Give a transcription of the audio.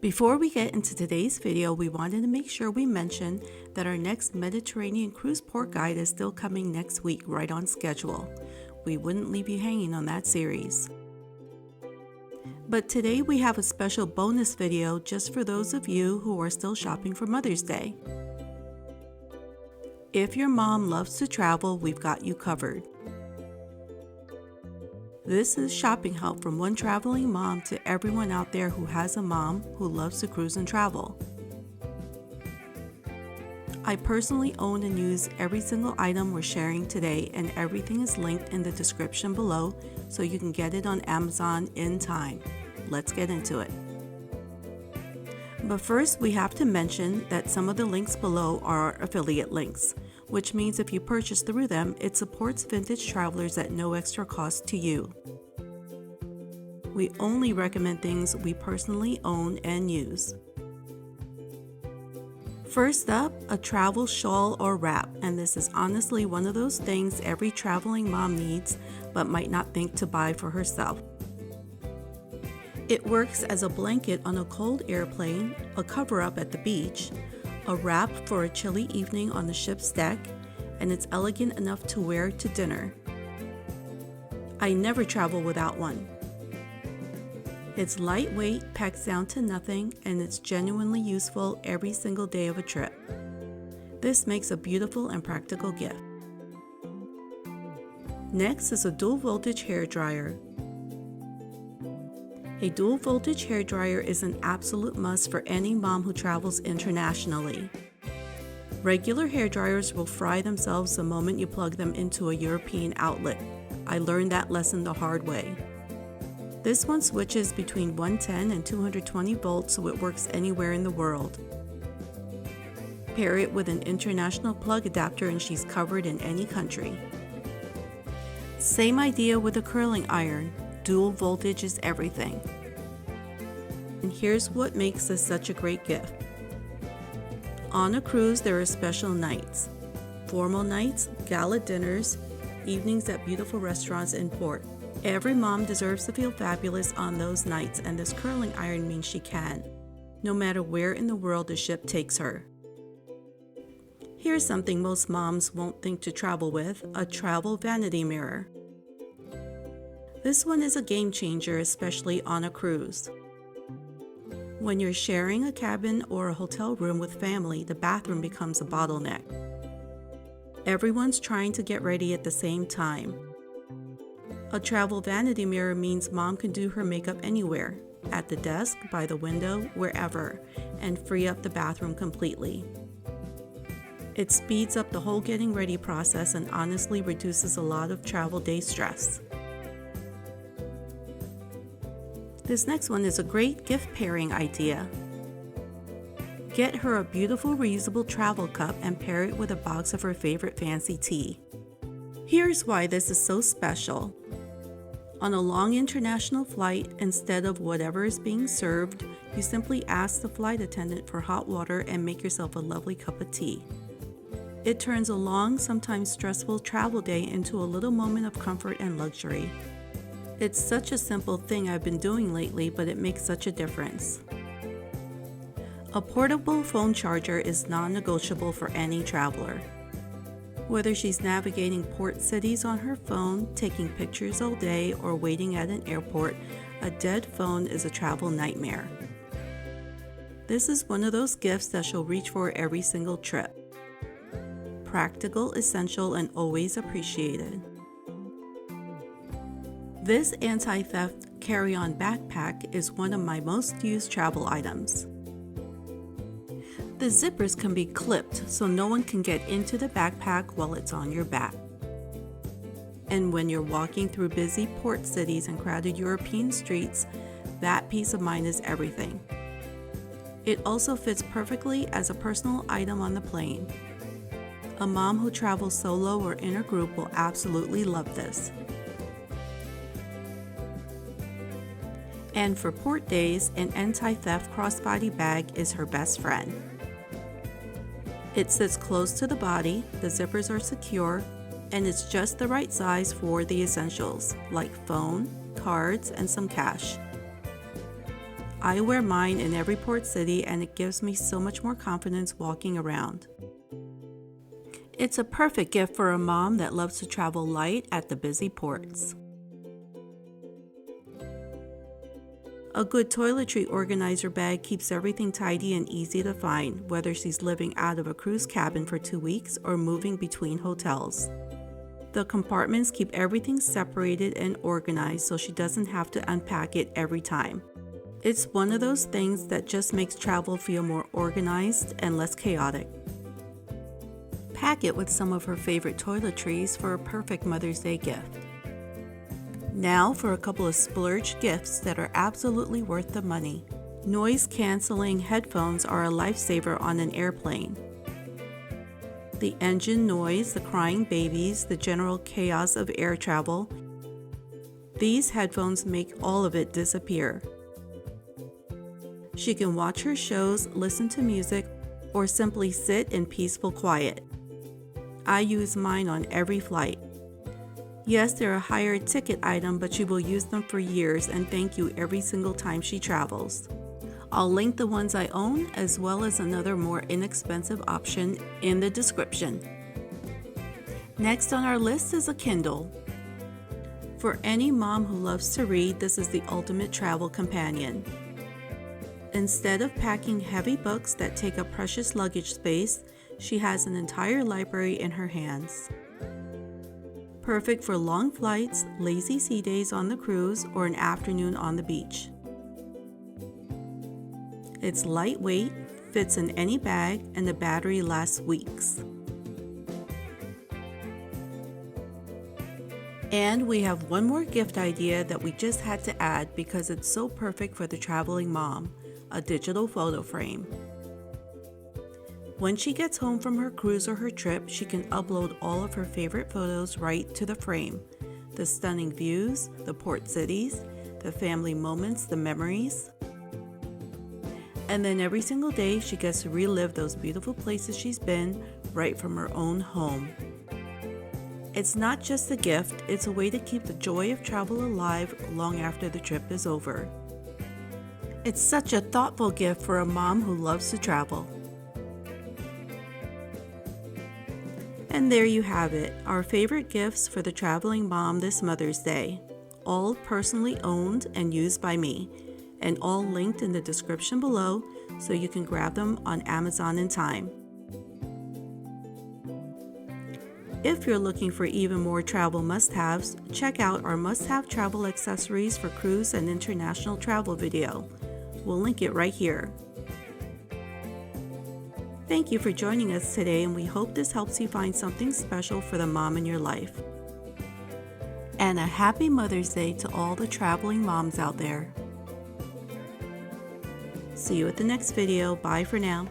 Before we get into today's video, we wanted to make sure we mention that our next Mediterranean cruise port guide is still coming next week, right on schedule. We wouldn't leave you hanging on that series. But today we have a special bonus video just for those of you who are still shopping for Mother's Day. If your mom loves to travel, we've got you covered. This is shopping help from one traveling mom to everyone out there who has a mom who loves to cruise and travel. I personally own and use every single item we're sharing today, and everything is linked in the description below so you can get it on Amazon in time. Let's get into it. But first, we have to mention that some of the links below are affiliate links, which means if you purchase through them, it supports vintage travelers at no extra cost to you. We only recommend things we personally own and use. First up, a travel shawl or wrap, and this is honestly one of those things every traveling mom needs but might not think to buy for herself. It works as a blanket on a cold airplane, a cover-up at the beach, a wrap for a chilly evening on the ship's deck, and it's elegant enough to wear to dinner. I never travel without one. It's lightweight, packs down to nothing, and it's genuinely useful every single day of a trip. This makes a beautiful and practical gift. Next is a dual voltage hairdryer. A dual voltage hairdryer is an absolute must for any mom who travels internationally. Regular hairdryers will fry themselves the moment you plug them into a European outlet. I learned that lesson the hard way. This one switches between 110 and 220 volts, so it works anywhere in the world. Pair it with an international plug adapter and she's covered in any country. Same idea with a curling iron. Dual voltage is everything. And here's what makes this such a great gift. On a cruise, there are special nights. Formal nights, gala dinners, evenings at beautiful restaurants in port. Every mom deserves to feel fabulous on those nights, and this curling iron means she can, no matter where in the world the ship takes her. Here's something most moms won't think to travel with, a travel vanity mirror. This one is a game changer, especially on a cruise. When you're sharing a cabin or a hotel room with family, the bathroom becomes a bottleneck. Everyone's trying to get ready at the same time. A travel vanity mirror means mom can do her makeup anywhere, at the desk, by the window, wherever, and free up the bathroom completely. It speeds up the whole getting ready process and honestly reduces a lot of travel day stress. This next one is a great gift pairing idea. Get her a beautiful reusable travel cup and pair it with a box of her favorite fancy tea. Here's why this is so special. On a long international flight, instead of whatever is being served, you simply ask the flight attendant for hot water and make yourself a lovely cup of tea. It turns a long, sometimes stressful travel day into a little moment of comfort and luxury. It's such a simple thing I've been doing lately, but it makes such a difference. A portable phone charger is non-negotiable for any traveler. Whether she's navigating port cities on her phone, taking pictures all day, or waiting at an airport, a dead phone is a travel nightmare. This is one of those gifts that she'll reach for every single trip. Practical, essential, and always appreciated. This anti-theft carry-on backpack is one of my most used travel items. The zippers can be clipped so no one can get into the backpack while it's on your back. And when you're walking through busy port cities and crowded European streets, that peace of mind is everything. It also fits perfectly as a personal item on the plane. A mom who travels solo or in a group will absolutely love this. And for port days, an anti-theft crossbody bag is her best friend. It sits close to the body, the zippers are secure, and it's just the right size for the essentials, like phone, cards, and some cash. I wear mine in every port city and it gives me so much more confidence walking around. It's a perfect gift for a mom that loves to travel light at the busy ports. A good toiletry organizer bag keeps everything tidy and easy to find, whether she's living out of a cruise cabin for 2 weeks or moving between hotels. The compartments keep everything separated and organized so she doesn't have to unpack it every time. It's one of those things that just makes travel feel more organized and less chaotic. Pack it with some of her favorite toiletries for a perfect Mother's Day gift. Now for a couple of splurge gifts that are absolutely worth the money. Noise-canceling headphones are a lifesaver on an airplane. The engine noise, the crying babies, the general chaos of air travel, these headphones make all of it disappear. She can watch her shows, listen to music, or simply sit in peaceful quiet. I use mine on every flight. Yes, they're a higher ticket item, but she will use them for years and thank you every single time she travels. I'll link the ones I own as well as another more inexpensive option in the description. Next on our list is a Kindle. For any mom who loves to read, this is the ultimate travel companion. Instead of packing heavy books that take up precious luggage space, she has an entire library in her hands. Perfect for long flights, lazy sea days on the cruise, or an afternoon on the beach. It's lightweight, fits in any bag, and the battery lasts weeks. And we have one more gift idea that we just had to add because it's so perfect for the traveling mom, a digital photo frame. When she gets home from her cruise or her trip, she can upload all of her favorite photos right to the frame. The stunning views, the port cities, the family moments, the memories. And then every single day she gets to relive those beautiful places she's been right from her own home. It's not just a gift, it's a way to keep the joy of travel alive long after the trip is over. It's such a thoughtful gift for a mom who loves to travel. And there you have it, our favorite gifts for the traveling mom this Mother's Day. All personally owned and used by me, and all linked in the description below so you can grab them on Amazon in time. If you're looking for even more travel must-haves, check out our must-have travel accessories for cruise and international travel video. We'll link it right here. Thank you for joining us today, and we hope this helps you find something special for the mom in your life. And a happy Mother's Day to all the traveling moms out there. See you at the next video. Bye for now.